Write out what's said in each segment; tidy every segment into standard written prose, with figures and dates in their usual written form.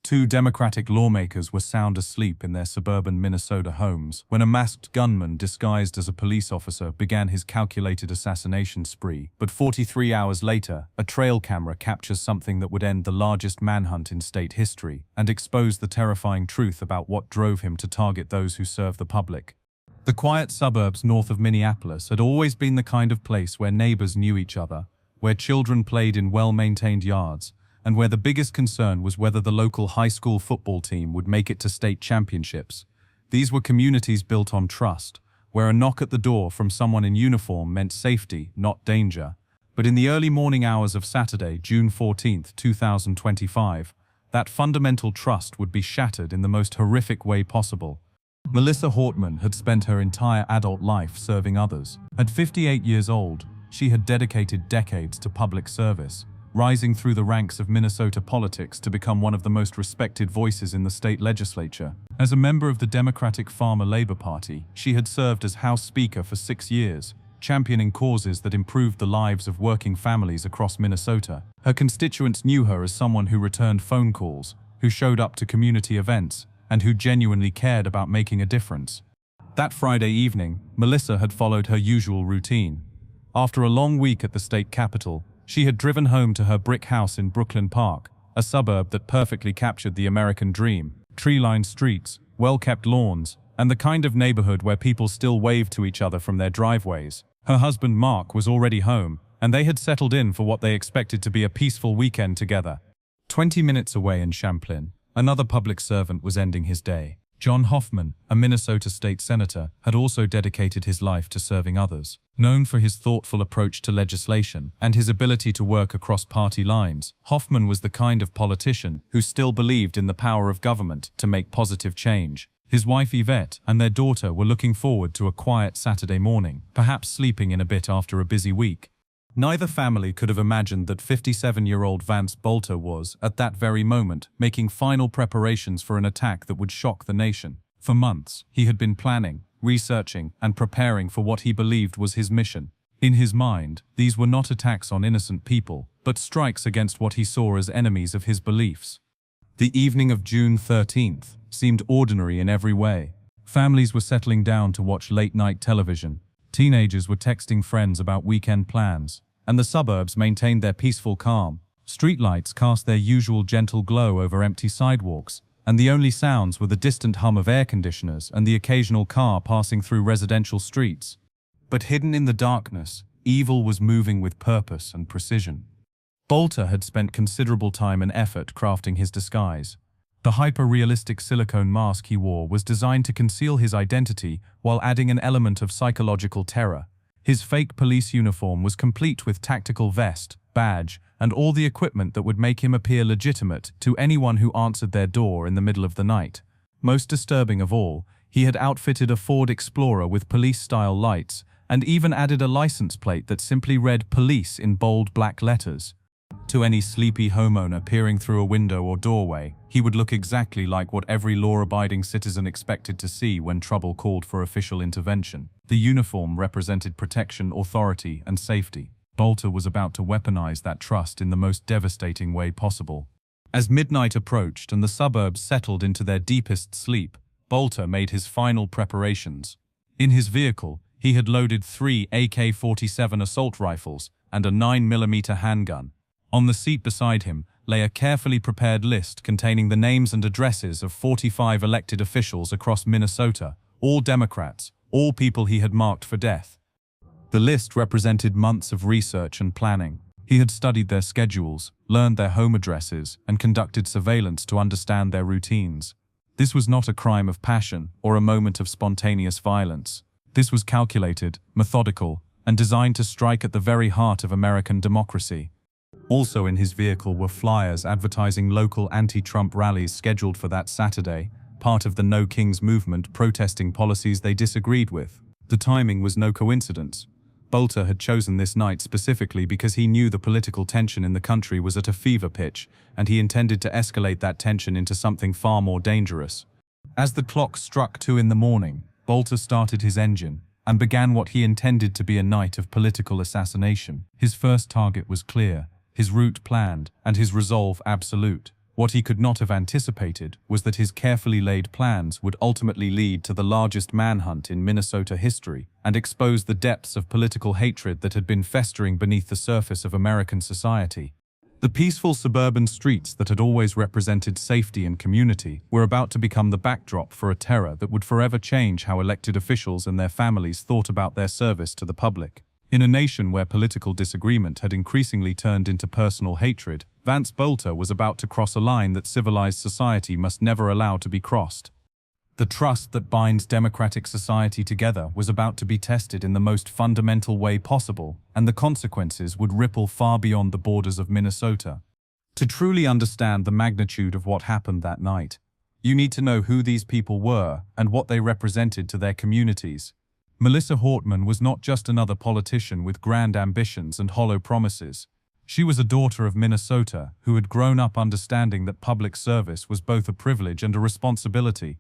Two Democratic lawmakers were sound asleep in their suburban Minnesota homes when a masked gunman disguised as a police officer began his calculated assassination spree. But 43 hours later, a trail camera captures something that would end the largest manhunt in state history and expose the terrifying truth about what drove him to target those who serve the public. The quiet suburbs north of Minneapolis had always been the kind of place where neighbors knew each other, where children played in well-maintained yards, and where the biggest concern was whether the local high school football team would make it to state championships. These were communities built on trust, where a knock at the door from someone in uniform meant safety, not danger. But in the early morning hours of Saturday, June 14, 2025, that fundamental trust would be shattered in the most horrific way possible. Melissa Hortman had spent her entire adult life serving others. At 58 years old, she had dedicated decades to public service, rising through the ranks of Minnesota politics to become one of the most respected voices in the state legislature. As a member of the Democratic Farmer-Labor Party, she had served as House Speaker for 6 years, championing causes that improved the lives of working families across Minnesota. Her constituents knew her as someone who returned phone calls, who showed up to community events, and who genuinely cared about making a difference. That Friday evening, Melissa had followed her usual routine. After a long week at the state capitol, she had driven home to her brick house in Brooklyn Park, a suburb that perfectly captured the American dream. Tree-lined streets, well-kept lawns, and the kind of neighborhood where people still waved to each other from their driveways. Her husband Mark was already home, and they had settled in for what they expected to be a peaceful weekend together. 20 minutes away in Champlin, another public servant was ending his day. John Hoffman, a Minnesota state senator, had also dedicated his life to serving others. Known for his thoughtful approach to legislation and his ability to work across party lines, Hoffman was the kind of politician who still believed in the power of government to make positive change. His wife Yvette and their daughter were looking forward to a quiet Saturday morning, perhaps sleeping in a bit after a busy week. Neither family could have imagined that 57-year-old Vance Boelter was, at that very moment, making final preparations for an attack that would shock the nation. For months, he had been planning, researching, and preparing for what he believed was his mission. In his mind, these were not attacks on innocent people, but strikes against what he saw as enemies of his beliefs. The evening of June 13th seemed ordinary in every way. Families were settling down to watch late-night television. Teenagers were texting friends about weekend plans, and the suburbs maintained their peaceful calm. Streetlights cast their usual gentle glow over empty sidewalks, and the only sounds were the distant hum of air conditioners and the occasional car passing through residential streets. But hidden in the darkness, evil was moving with purpose and precision. Boelter had spent considerable time and effort crafting his disguise. The hyper-realistic silicone mask he wore was designed to conceal his identity while adding an element of psychological terror. His fake police uniform was complete with tactical vest, badge, and all the equipment that would make him appear legitimate to anyone who answered their door in the middle of the night. Most disturbing of all, he had outfitted a Ford Explorer with police-style lights and even added a license plate that simply read "Police" in bold black letters. To any sleepy homeowner peering through a window or doorway, he would look exactly like what every law-abiding citizen expected to see when trouble called for official intervention. The uniform represented protection, authority, and safety. Boelter was about to weaponize that trust in the most devastating way possible. As midnight approached and the suburbs settled into their deepest sleep, Boelter made his final preparations. In his vehicle, he had loaded 3 AK-47 assault rifles and a 9mm handgun. On the seat beside him lay a carefully prepared list containing the names and addresses of 45 elected officials across Minnesota, all Democrats, all people he had marked for death. The list represented months of research and planning. He had studied their schedules, learned their home addresses, and conducted surveillance to understand their routines. This was not a crime of passion or a moment of spontaneous violence. This was calculated, methodical, and designed to strike at the very heart of American democracy. Also in his vehicle were flyers advertising local anti-Trump rallies scheduled for that Saturday, part of the No Kings movement protesting policies they disagreed with. The timing was no coincidence. Boelter had chosen this night specifically because he knew the political tension in the country was at a fever pitch, and he intended to escalate that tension into something far more dangerous. As the clock struck 2 in the morning, Boelter started his engine and began what he intended to be a night of political assassination. His first target was clear, his route planned, and his resolve absolute. What he could not have anticipated was that his carefully laid plans would ultimately lead to the largest manhunt in Minnesota history and expose the depths of political hatred that had been festering beneath the surface of American society. The peaceful suburban streets that had always represented safety and community were about to become the backdrop for a terror that would forever change how elected officials and their families thought about their service to the public. In a nation where political disagreement had increasingly turned into personal hatred, Vance Boelter was about to cross a line that civilized society must never allow to be crossed. The trust that binds democratic society together was about to be tested in the most fundamental way possible, and the consequences would ripple far beyond the borders of Minnesota. To truly understand the magnitude of what happened that night, you need to know who these people were and what they represented to their communities. Melissa Hortman was not just another politician with grand ambitions and hollow promises. She was a daughter of Minnesota who had grown up understanding that public service was both a privilege and a responsibility.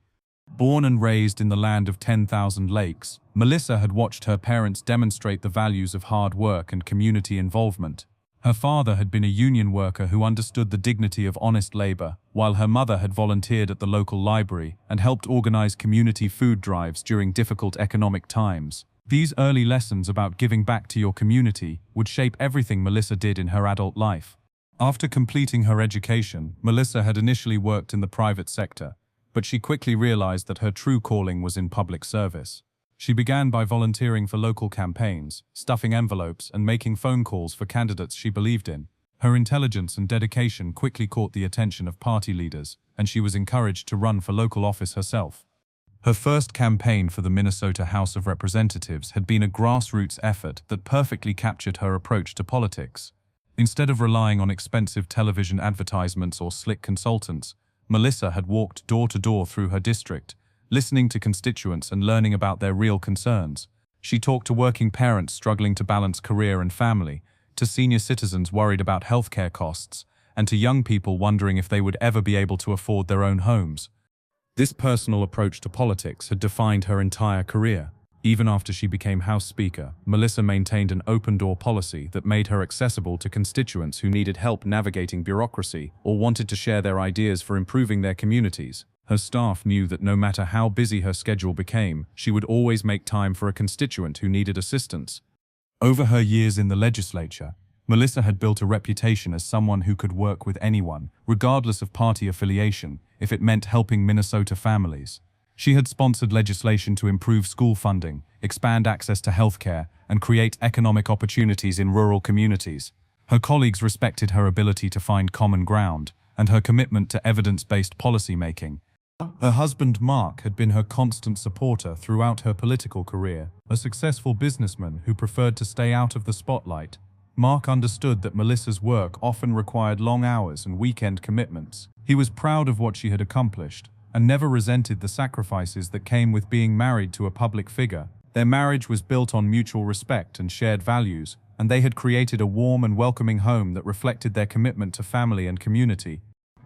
Born and raised in the land of 10,000 lakes, Melissa had watched her parents demonstrate the values of hard work and community involvement. Her father had been a union worker who understood the dignity of honest labor, while her mother had volunteered at the local library and helped organize community food drives during difficult economic times. These early lessons about giving back to your community would shape everything Melissa did in her adult life. After completing her education, Melissa had initially worked in the private sector, but she quickly realized that her true calling was in public service. She began by volunteering for local campaigns, stuffing envelopes and making phone calls for candidates she believed in. Her intelligence and dedication quickly caught the attention of party leaders, and she was encouraged to run for local office herself. Her first campaign for the Minnesota House of Representatives had been a grassroots effort that perfectly captured her approach to politics. Instead of relying on expensive television advertisements or slick consultants, Melissa had walked door to door through her district, listening to constituents and learning about their real concerns. She talked to working parents struggling to balance career and family, to senior citizens worried about healthcare costs, and to young people wondering if they would ever be able to afford their own homes. This personal approach to politics had defined her entire career. Even after she became House Speaker, Melissa maintained an open-door policy that made her accessible to constituents who needed help navigating bureaucracy or wanted to share their ideas for improving their communities. Her staff knew that no matter how busy her schedule became, she would always make time for a constituent who needed assistance. Over her years in the legislature, Melissa had built a reputation as someone who could work with anyone, regardless of party affiliation, if it meant helping Minnesota families. She had sponsored legislation to improve school funding, expand access to healthcare, and create economic opportunities in rural communities. Her colleagues respected her ability to find common ground and her commitment to evidence-based policymaking. Her husband Mark had been her constant supporter throughout her political career. A successful businessman who preferred to stay out of the spotlight, Mark understood that Melissa's work often required long hours and weekend commitments. He was proud of what she had accomplished and never resented the sacrifices that came with being married to a public figure. Their marriage was built on mutual respect and shared values, and they had created a warm and welcoming home that reflected their commitment to family and community.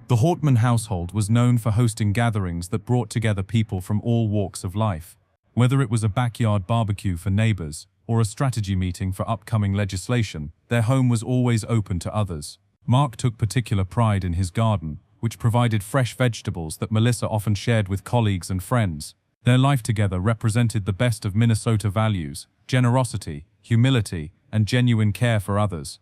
The Hortman household was known for hosting gatherings that brought together people from all walks of life. Whether it was a backyard barbecue for neighbors or a strategy meeting for upcoming legislation, their home was always open to others. Mark took particular pride in his garden, which provided fresh vegetables that Melissa often shared with colleagues and friends. Their life together represented the best of Minnesota values: generosity, humility, and genuine care for others.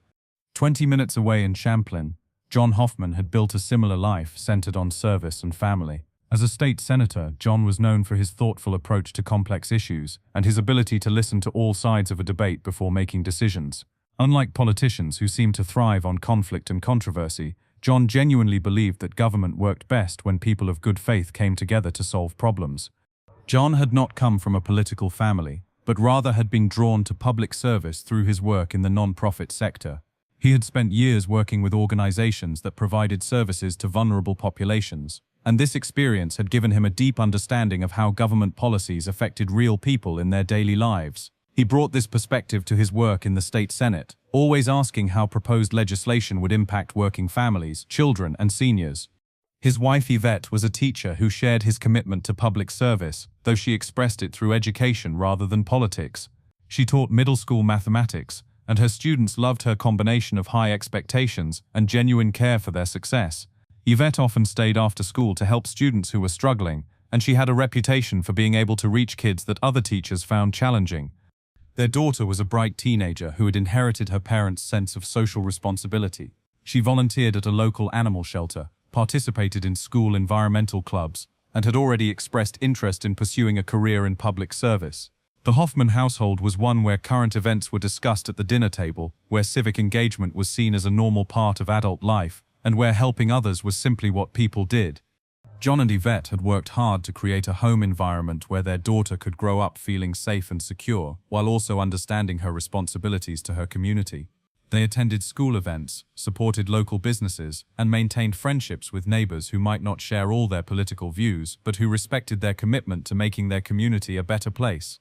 20 minutes away in Champlin, John Hoffman had built a similar life centered on service and family. As a state senator, John was known for his thoughtful approach to complex issues and his ability to listen to all sides of a debate before making decisions. Unlike politicians who seem to thrive on conflict and controversy, John genuinely believed that government worked best when people of good faith came together to solve problems. John had not come from a political family, but rather had been drawn to public service through his work in the non-profit sector. He had spent years working with organizations that provided services to vulnerable populations, and this experience had given him a deep understanding of how government policies affected real people in their daily lives. He brought this perspective to his work in the state Senate, always asking how proposed legislation would impact working families, children, and seniors. His wife Yvette was a teacher who shared his commitment to public service, though she expressed it through education rather than politics. She taught middle school mathematics, and her students loved her combination of high expectations and genuine care for their success. Yvette often stayed after school to help students who were struggling, and she had a reputation for being able to reach kids that other teachers found challenging. Their daughter was a bright teenager who had inherited her parents' sense of social responsibility. She volunteered at a local animal shelter, participated in school environmental clubs, and had already expressed interest in pursuing a career in public service. The Hoffman household was one where current events were discussed at the dinner table, where civic engagement was seen as a normal part of adult life, and where helping others was simply what people did. John and Yvette had worked hard to create a home environment where their daughter could grow up feeling safe and secure, while also understanding her responsibilities to her community. They attended school events, supported local businesses, and maintained friendships with neighbors who might not share all their political views, but who respected their commitment to making their community a better place.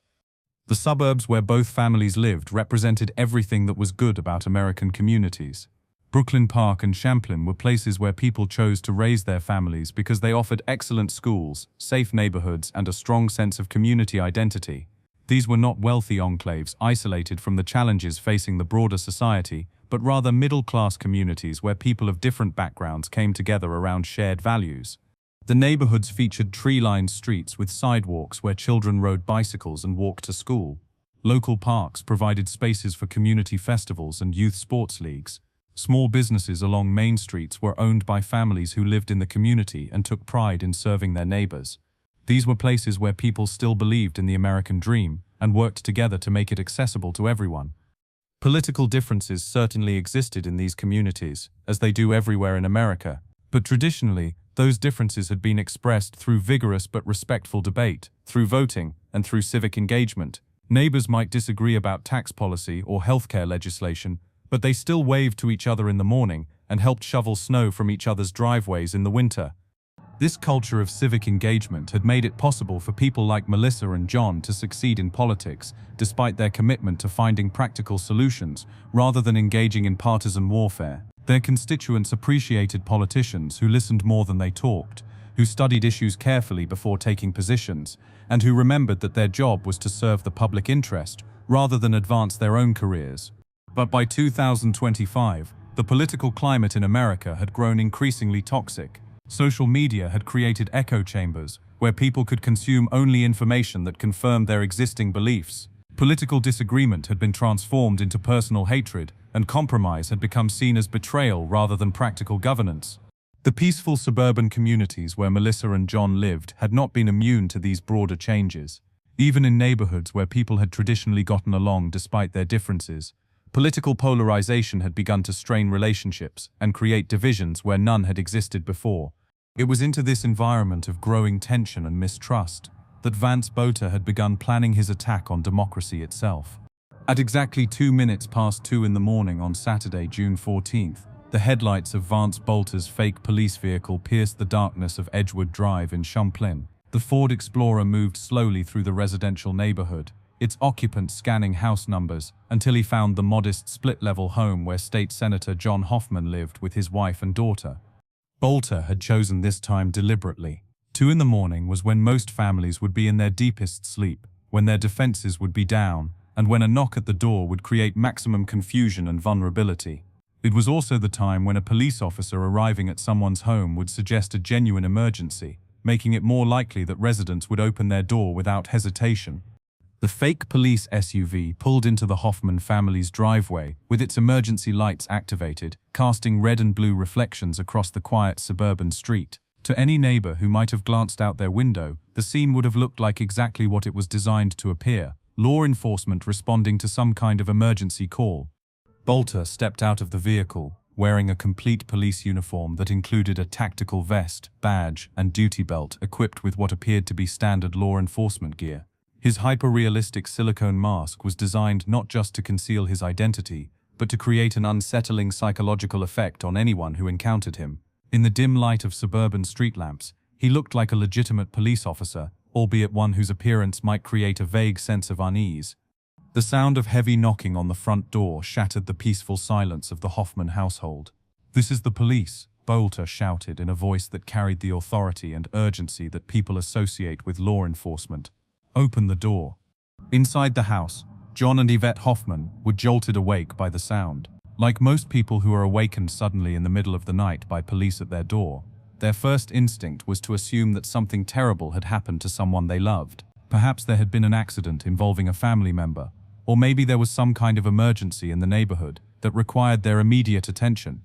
The suburbs where both families lived represented everything that was good about American communities. Brooklyn Park and Champlin were places where people chose to raise their families because they offered excellent schools, safe neighborhoods, and a strong sense of community identity. These were not wealthy enclaves isolated from the challenges facing the broader society, but rather middle-class communities where people of different backgrounds came together around shared values. The neighborhoods featured tree-lined streets with sidewalks where children rode bicycles and walked to school. Local parks provided spaces for community festivals and youth sports leagues. Small businesses along main streets were owned by families who lived in the community and took pride in serving their neighbors. These were places where people still believed in the American dream and worked together to make it accessible to everyone. Political differences certainly existed in these communities, as they do everywhere in America, but traditionally, those differences had been expressed through vigorous but respectful debate, through voting, and through civic engagement. Neighbors might disagree about tax policy or healthcare legislation, but they still waved to each other in the morning and helped shovel snow from each other's driveways in the winter. This culture of civic engagement had made it possible for people like Melissa and John to succeed in politics, despite their commitment to finding practical solutions, rather than engaging in partisan warfare. Their constituents appreciated politicians who listened more than they talked, who studied issues carefully before taking positions, and who remembered that their job was to serve the public interest, rather than advance their own careers. But by 2025, the political climate in America had grown increasingly toxic. Social media had created echo chambers where people could consume only information that confirmed their existing beliefs. Political disagreement had been transformed into personal hatred, and compromise had become seen as betrayal rather than practical governance. The peaceful suburban communities where Melissa and John lived had not been immune to these broader changes. Even in neighborhoods where people had traditionally gotten along despite their differences, political polarization had begun to strain relationships and create divisions where none had existed before. It was into this environment of growing tension and mistrust that Vance Boelter had begun planning his attack on democracy itself. At exactly 2:02 in the morning on Saturday, June 14th, the headlights of Vance Boelter's fake police vehicle pierced the darkness of Edgewood Drive in Champlin. The Ford Explorer moved slowly through the residential neighborhood, its occupants scanning house numbers, until he found the modest split-level home where State Senator John Hoffman lived with his wife and daughter. Boelter had chosen this time deliberately. 2 in the morning was when most families would be in their deepest sleep, when their defenses would be down, and when a knock at the door would create maximum confusion and vulnerability. It was also the time when a police officer arriving at someone's home would suggest a genuine emergency, making it more likely that residents would open their door without hesitation. The fake police SUV pulled into the Hoffman family's driveway, with its emergency lights activated, casting red and blue reflections across the quiet suburban street. To any neighbor who might have glanced out their window, the scene would have looked like exactly what it was designed to appear: law enforcement responding to some kind of emergency call. Boelter stepped out of the vehicle, wearing a complete police uniform that included a tactical vest, badge, and duty belt equipped with what appeared to be standard law enforcement gear. His hyperrealistic silicone mask was designed not just to conceal his identity, but to create an unsettling psychological effect on anyone who encountered him. In the dim light of suburban street lamps, he looked like a legitimate police officer, albeit one whose appearance might create a vague sense of unease. The sound of heavy knocking on the front door shattered the peaceful silence of the Hoffman household. "This is the police," Boelter shouted in a voice that carried the authority and urgency that people associate with law enforcement. "Open the door." Inside the house, John and Yvette Hoffman were jolted awake by the sound. Like most people who are awakened suddenly in the middle of the night by police at their door, Their first instinct was to assume that something terrible had happened to someone they loved. Perhaps there had been an accident involving a family member, or maybe there was some kind of emergency in the neighborhood that required their immediate attention.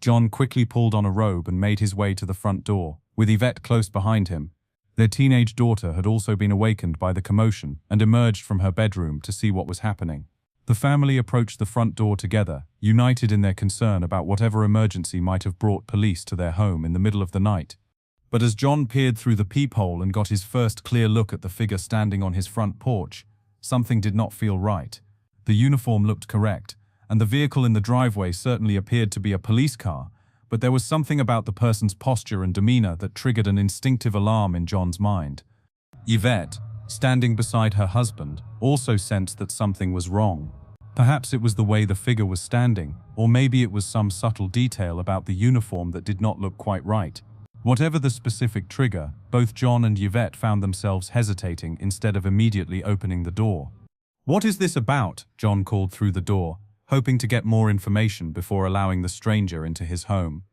John quickly pulled on a robe and made his way to the front door, with Yvette close behind him. Their teenage daughter had also been awakened by the commotion and emerged from her bedroom to see what was happening. The family approached the front door together, united in their concern about whatever emergency might have brought police to their home in the middle of the night. But as John peered through the peephole and got his first clear look at the figure standing on his front porch, something did not feel right. The uniform looked correct, and the vehicle in the driveway certainly appeared to be a police car, but there was something about the person's posture and demeanor that triggered an instinctive alarm in John's mind. Yvette, standing beside her husband, also sensed that something was wrong. Perhaps it was the way the figure was standing, or maybe it was some subtle detail about the uniform that did not look quite right. Whatever the specific trigger, both John and Yvette found themselves hesitating instead of immediately opening the door. "What is this about?" John called through the door, hoping to get more information before allowing the stranger into his home.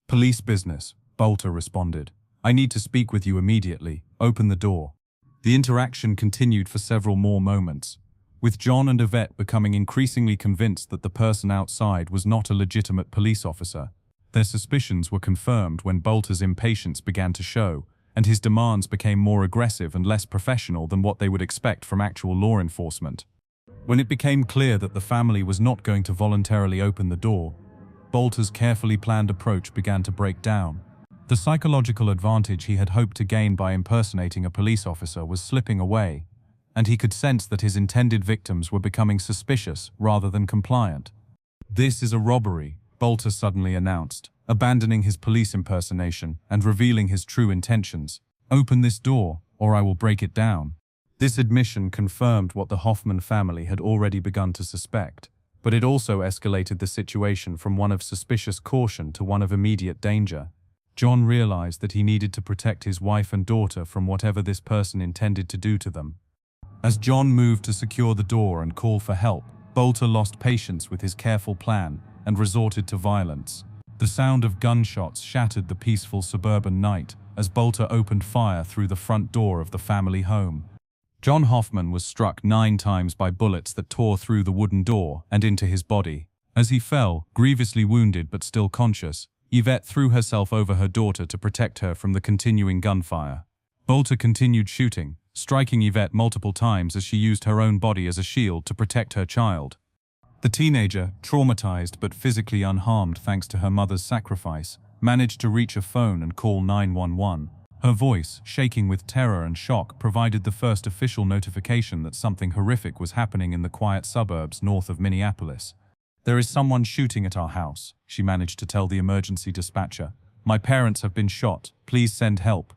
"Police business," Boelter responded. "I need to speak with you immediately. Open the door." The interaction continued for several more moments, with John and Yvette becoming increasingly convinced that the person outside was not a legitimate police officer. Their suspicions were confirmed when Boelter's impatience began to show, and his demands became more aggressive and less professional than what they would expect from actual law enforcement. When it became clear that the family was not going to voluntarily open the door, Boelter's carefully planned approach began to break down. The psychological advantage he had hoped to gain by impersonating a police officer was slipping away, and he could sense that his intended victims were becoming suspicious rather than compliant. "This is a robbery," Boelter suddenly announced, abandoning his police impersonation and revealing his true intentions. "Open this door, or I will break it down." This admission confirmed what the Hoffman family had already begun to suspect, but it also escalated the situation from one of suspicious caution to one of immediate danger. John realized that he needed to protect his wife and daughter from whatever this person intended to do to them. As John moved to secure the door and call for help, Boelter lost patience with his careful plan and resorted to violence. The sound of gunshots shattered the peaceful suburban night as Boelter opened fire through the front door of the family home. John Hoffman was struck 9 times by bullets that tore through the wooden door and into his body. As he fell, grievously wounded but still conscious, Yvette threw herself over her daughter to protect her from the continuing gunfire. Boelter continued shooting, striking Yvette multiple times as she used her own body as a shield to protect her child. The teenager, traumatized but physically unharmed thanks to her mother's sacrifice, managed to reach a phone and call 911. Her voice, shaking with terror and shock, provided the first official notification that something horrific was happening in the quiet suburbs north of Minneapolis. "There is someone shooting at our house," she managed to tell the emergency dispatcher. "My parents have been shot. Please send help."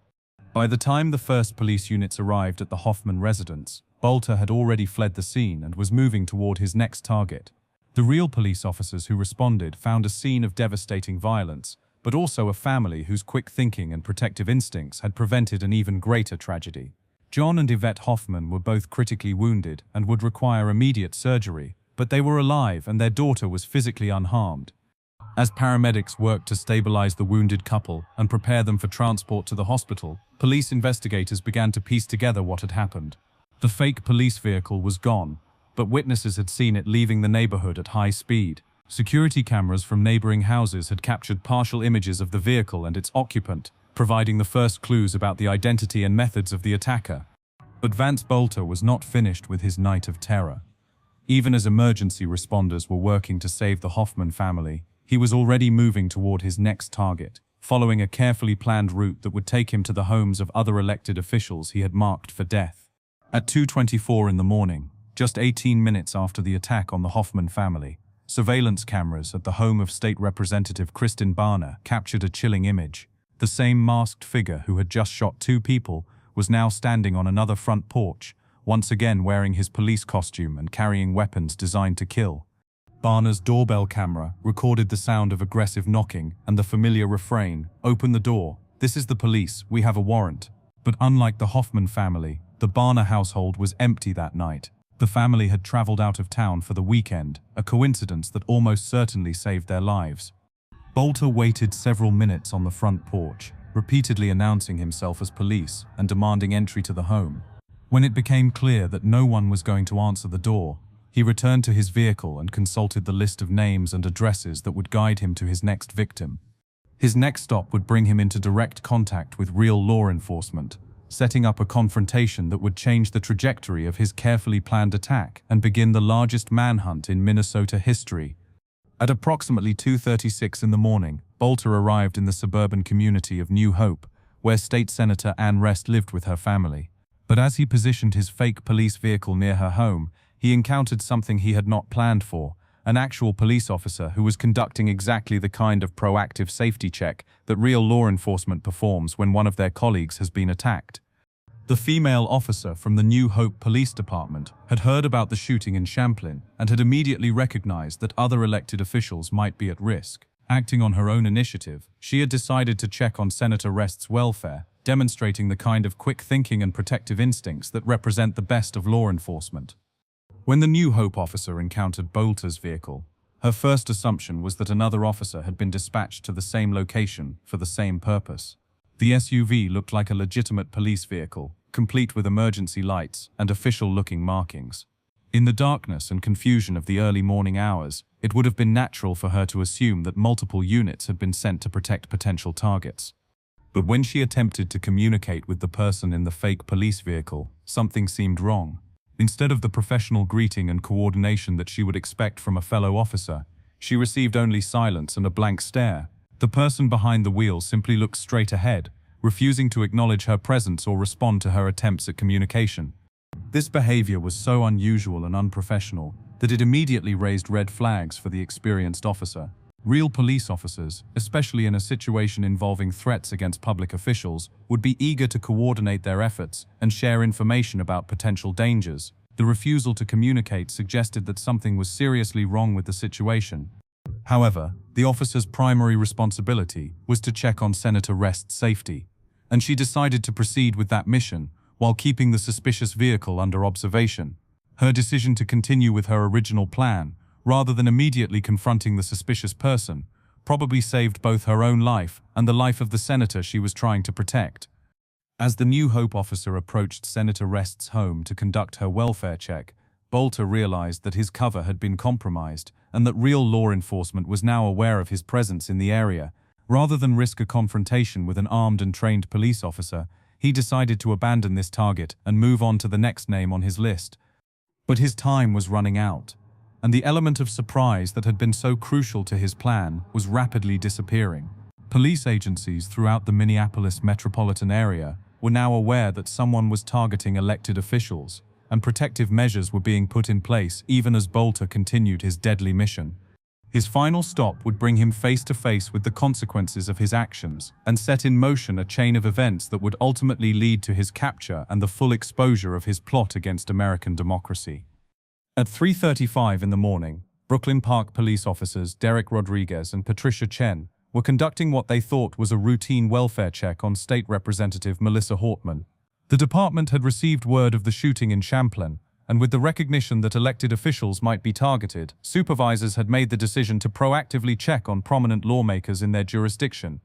By the time the first police units arrived at the Hoffman residence, Boelter had already fled the scene and was moving toward his next target. The real police officers who responded found a scene of devastating violence, but also a family whose quick thinking and protective instincts had prevented an even greater tragedy. John and Yvette Hoffman were both critically wounded and would require immediate surgery, but they were alive and their daughter was physically unharmed. As paramedics worked to stabilize the wounded couple and prepare them for transport to the hospital, police investigators began to piece together what had happened. The fake police vehicle was gone, but witnesses had seen it leaving the neighborhood at high speed. Security cameras from neighboring houses had captured partial images of the vehicle and its occupant, providing the first clues about the identity and methods of the attacker. But Vance Boelter was not finished with his night of terror. Even as emergency responders were working to save the Hoffman family, he was already moving toward his next target, following a carefully planned route that would take him to the homes of other elected officials he had marked for death. At 2:24 in the morning, just 18 minutes after the attack on the Hoffman family, surveillance cameras at the home of State Representative Kristen Barner captured a chilling image. The same masked figure who had just shot 2 people was now standing on another front porch, once again wearing his police costume and carrying weapons designed to kill. Barner's doorbell camera recorded the sound of aggressive knocking and the familiar refrain, "Open the door, this is the police, we have a warrant." But unlike the Hoffman family, the Barner household was empty that night. The family had traveled out of town for the weekend, a coincidence that almost certainly saved their lives. Boelter waited several minutes on the front porch, repeatedly announcing himself as police and demanding entry to the home. When it became clear that no one was going to answer the door, he returned to his vehicle and consulted the list of names and addresses that would guide him to his next victim. His next stop would bring him into direct contact with real law enforcement, setting up a confrontation that would change the trajectory of his carefully planned attack and begin the largest manhunt in Minnesota history. At approximately 2:36 in the morning, Boelter arrived in the suburban community of New Hope, where State Senator Ann Rest lived with her family. But as he positioned his fake police vehicle near her home, he encountered something he had not planned for: an actual police officer who was conducting exactly the kind of proactive safety check that real law enforcement performs when one of their colleagues has been attacked. The female officer from the New Hope Police Department had heard about the shooting in Champlin and had immediately recognized that other elected officials might be at risk. Acting on her own initiative, she had decided to check on Senator Rest's welfare, demonstrating the kind of quick thinking and protective instincts that represent the best of law enforcement. When the New Hope officer encountered Boelter's vehicle, her first assumption was that another officer had been dispatched to the same location for the same purpose. The SUV looked like a legitimate police vehicle, complete with emergency lights and official-looking markings. In the darkness and confusion of the early morning hours, it would have been natural for her to assume that multiple units had been sent to protect potential targets. But when she attempted to communicate with the person in the fake police vehicle, something seemed wrong. Instead of the professional greeting and coordination that she would expect from a fellow officer, she received only silence and a blank stare. The person behind the wheel simply looked straight ahead, refusing to acknowledge her presence or respond to her attempts at communication. This behavior was so unusual and unprofessional that it immediately raised red flags for the experienced officer. Real police officers, especially in a situation involving threats against public officials, would be eager to coordinate their efforts and share information about potential dangers. The refusal to communicate suggested that something was seriously wrong with the situation. However, the officer's primary responsibility was to check on Senator Rest's safety, and she decided to proceed with that mission while keeping the suspicious vehicle under observation. Her decision to continue with her original plan, rather than immediately confronting the suspicious person, probably saved both her own life and the life of the senator she was trying to protect. As the New Hope officer approached Senator Rest's home to conduct her welfare check, Boelter realized that his cover had been compromised and that real law enforcement was now aware of his presence in the area. Rather than risk a confrontation with an armed and trained police officer, he decided to abandon this target and move on to the next name on his list. But his time was running out, and the element of surprise that had been so crucial to his plan was rapidly disappearing. Police agencies throughout the Minneapolis metropolitan area were now aware that someone was targeting elected officials, and protective measures were being put in place even as Boelter continued his deadly mission. His final stop would bring him face to face with the consequences of his actions and set in motion a chain of events that would ultimately lead to his capture and the full exposure of his plot against American democracy. At 3:35 in the morning, Brooklyn Park police officers Derek Rodriguez and Patricia Chen were conducting what they thought was a routine welfare check on State Representative Melissa Hortman. The department had received word of the shooting in Champlin, and with the recognition that elected officials might be targeted, supervisors had made the decision to proactively check on prominent lawmakers in their jurisdiction.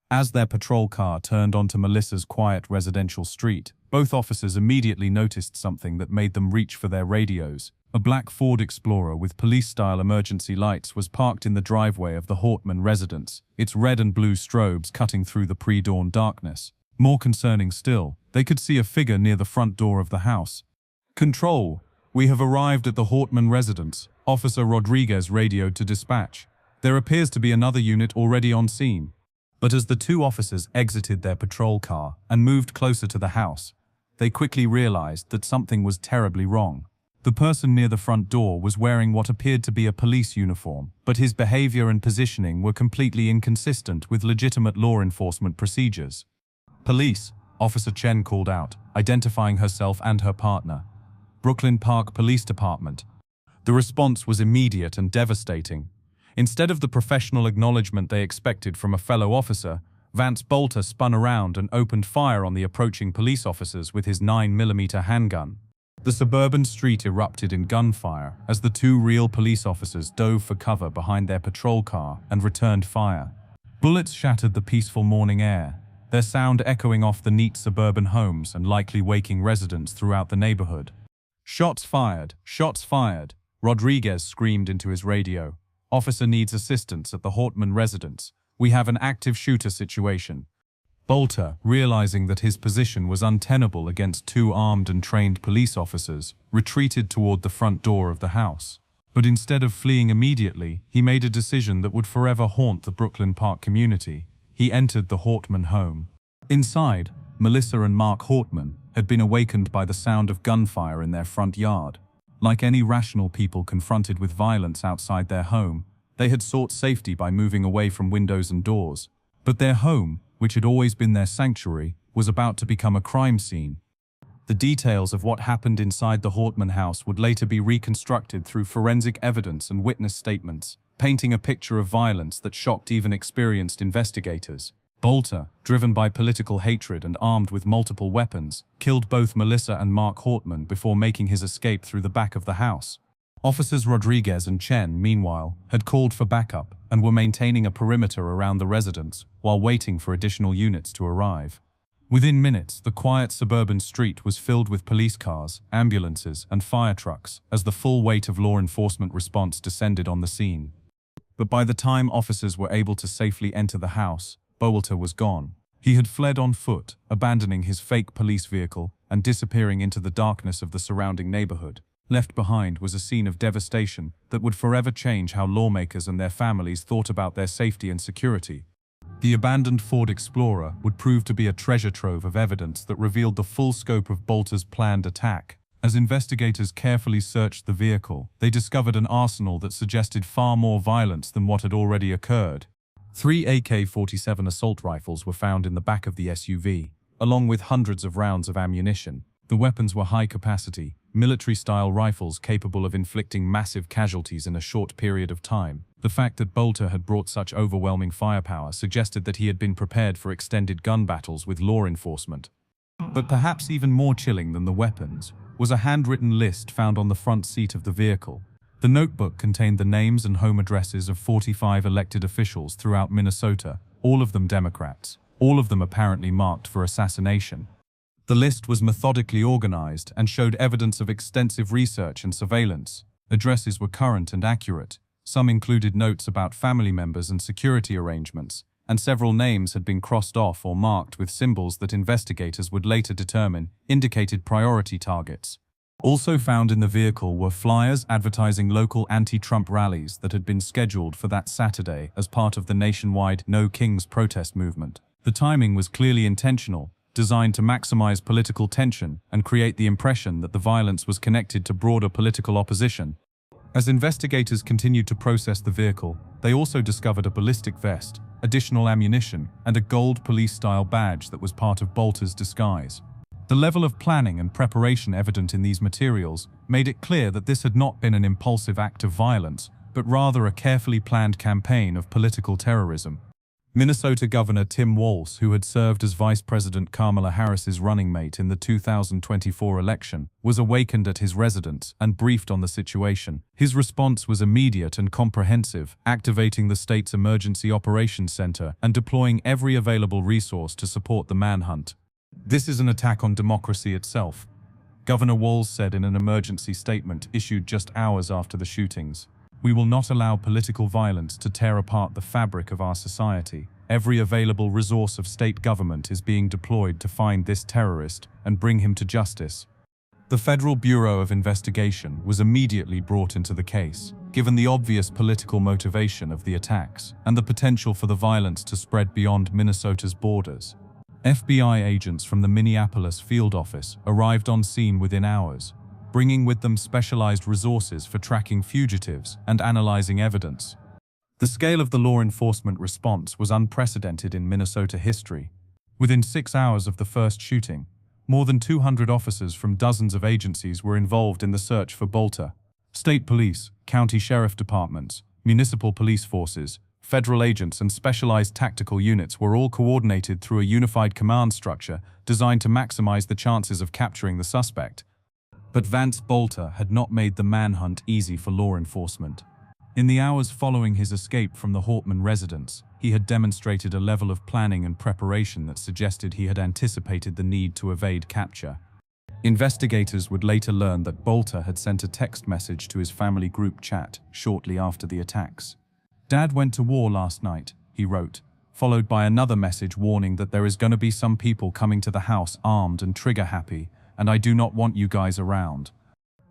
As their patrol car turned onto Melissa's quiet residential street, both officers immediately noticed something that made them reach for their radios. A black Ford Explorer with police-style emergency lights was parked in the driveway of the Hortman residence, its red and blue strobes cutting through the pre-dawn darkness. More concerning still, they could see a figure near the front door of the house. "Control, we have arrived at the Hortman residence," Officer Rodriguez radioed to dispatch. "There appears to be another unit already on scene." But as the two officers exited their patrol car and moved closer to the house, they quickly realized that something was terribly wrong. The person near the front door was wearing what appeared to be a police uniform, but his behavior and positioning were completely inconsistent with legitimate law enforcement procedures. "Police," Officer Chen called out, identifying herself and her partner. "Brooklyn Park Police Department." The response was immediate and devastating. Instead of the professional acknowledgement they expected from a fellow officer, Vance Boelter spun around and opened fire on the approaching police officers with his 9mm handgun. The suburban street erupted in gunfire as the two real police officers dove for cover behind their patrol car and returned fire. Bullets shattered the peaceful morning air, their sound echoing off the neat suburban homes and likely waking residents throughout the neighborhood. "Shots fired! Shots fired!" Rodriguez screamed into his radio. "Officer needs assistance at the Hortman residence. We have an active shooter situation." Boelter, realizing that his position was untenable against two armed and trained police officers, retreated toward the front door of the house. But instead of fleeing immediately, he made a decision that would forever haunt the Brooklyn Park community. He entered the Hortman home. Inside, Melissa and Mark Hortman had been awakened by the sound of gunfire in their front yard. Like any rational people confronted with violence outside their home, they had sought safety by moving away from windows and doors. But their home, which had always been their sanctuary, was about to become a crime scene. The details of what happened inside the Hortman house would later be reconstructed through forensic evidence and witness statements, painting a picture of violence that shocked even experienced investigators. Boelter, driven by political hatred and armed with multiple weapons, killed both Melissa and Mark Hortman before making his escape through the back of the house. Officers Rodriguez and Chen, meanwhile, had called for backup and were maintaining a perimeter around the residence while waiting for additional units to arrive. Within minutes, the quiet suburban street was filled with police cars, ambulances, and fire trucks as the full weight of law enforcement response descended on the scene. But by the time officers were able to safely enter the house, Boelter was gone. He had fled on foot, abandoning his fake police vehicle and disappearing into the darkness of the surrounding neighborhood. Left behind was a scene of devastation that would forever change how lawmakers and their families thought about their safety and security. The abandoned Ford Explorer would prove to be a treasure trove of evidence that revealed the full scope of Boelter's planned attack. As investigators carefully searched the vehicle, they discovered an arsenal that suggested far more violence than what had already occurred. 3 AK-47 assault rifles were found in the back of the SUV, along with hundreds of rounds of ammunition. The weapons were high-capacity, military-style rifles capable of inflicting massive casualties in a short period of time. The fact that Boelter had brought such overwhelming firepower suggested that he had been prepared for extended gun battles with law enforcement. But perhaps even more chilling than the weapons was a handwritten list found on the front seat of the vehicle. The notebook contained the names and home addresses of 45 elected officials throughout Minnesota, all of them Democrats, all of them apparently marked for assassination. The list was methodically organized and showed evidence of extensive research and surveillance. Addresses were current and accurate. Some included notes about family members and security arrangements, and several names had been crossed off or marked with symbols that investigators would later determine indicated priority targets. Also found in the vehicle were flyers advertising local anti-Trump rallies that had been scheduled for that Saturday as part of the nationwide No Kings protest movement. The timing was clearly intentional, designed to maximize political tension and create the impression that the violence was connected to broader political opposition. As investigators continued to process the vehicle, they also discovered a ballistic vest, additional ammunition, and a gold police-style badge that was part of Boelter's disguise. The level of planning and preparation evident in these materials made it clear that this had not been an impulsive act of violence, but rather a carefully planned campaign of political terrorism. Minnesota Governor Tim Walz, who had served as Vice President Kamala Harris's running mate in the 2024 election, was awakened at his residence and briefed on the situation. His response was immediate and comprehensive, activating the state's Emergency Operations Center and deploying every available resource to support the manhunt. "This is an attack on democracy itself," Governor Walz said in an emergency statement issued just hours after the shootings. "We will not allow political violence to tear apart the fabric of our society. Every available resource of state government is being deployed to find this terrorist and bring him to justice." The Federal Bureau of Investigation was immediately brought into the case, given the obvious political motivation of the attacks and the potential for the violence to spread beyond Minnesota's borders. FBI agents from the Minneapolis field office arrived on scene within hours, bringing with them specialized resources for tracking fugitives and analyzing evidence. The scale of the law enforcement response was unprecedented in Minnesota history. Within 6 hours of the first shooting, more than 200 officers from dozens of agencies were involved in the search for Boelter. State police, county sheriff departments, municipal police forces, federal agents and specialized tactical units were all coordinated through a unified command structure designed to maximize the chances of capturing the suspect. But Vance Boelter had not made the manhunt easy for law enforcement. In the hours following his escape from the Hortman residence, he had demonstrated a level of planning and preparation that suggested he had anticipated the need to evade capture. Investigators would later learn that Boelter had sent a text message to his family group chat shortly after the attacks. "Dad went to war last night," he wrote, followed by another message warning that there is going to be some people coming to the house armed and trigger-happy, and I do not want you guys around.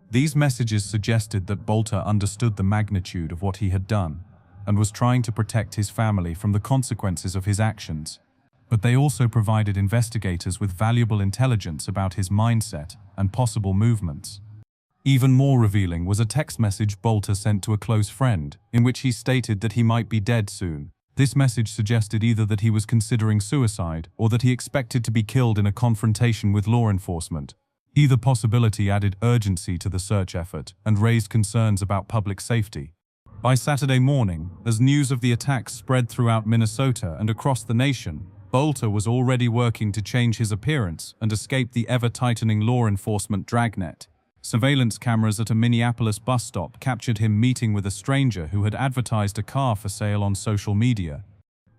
These messages suggested that Boelter understood the magnitude of what he had done and was trying to protect his family from the consequences of his actions. But they also provided investigators with valuable intelligence about his mindset and possible movements. Even more revealing was a text message Boelter sent to a close friend, in which he stated that he might be dead soon. This message suggested either that he was considering suicide or that he expected to be killed in a confrontation with law enforcement. Either possibility added urgency to the search effort and raised concerns about public safety. By Saturday morning, as news of the attacks spread throughout Minnesota and across the nation, Boelter was already working to change his appearance and escape the ever-tightening law enforcement dragnet. Surveillance cameras at a Minneapolis bus stop captured him meeting with a stranger who had advertised a car for sale on social media.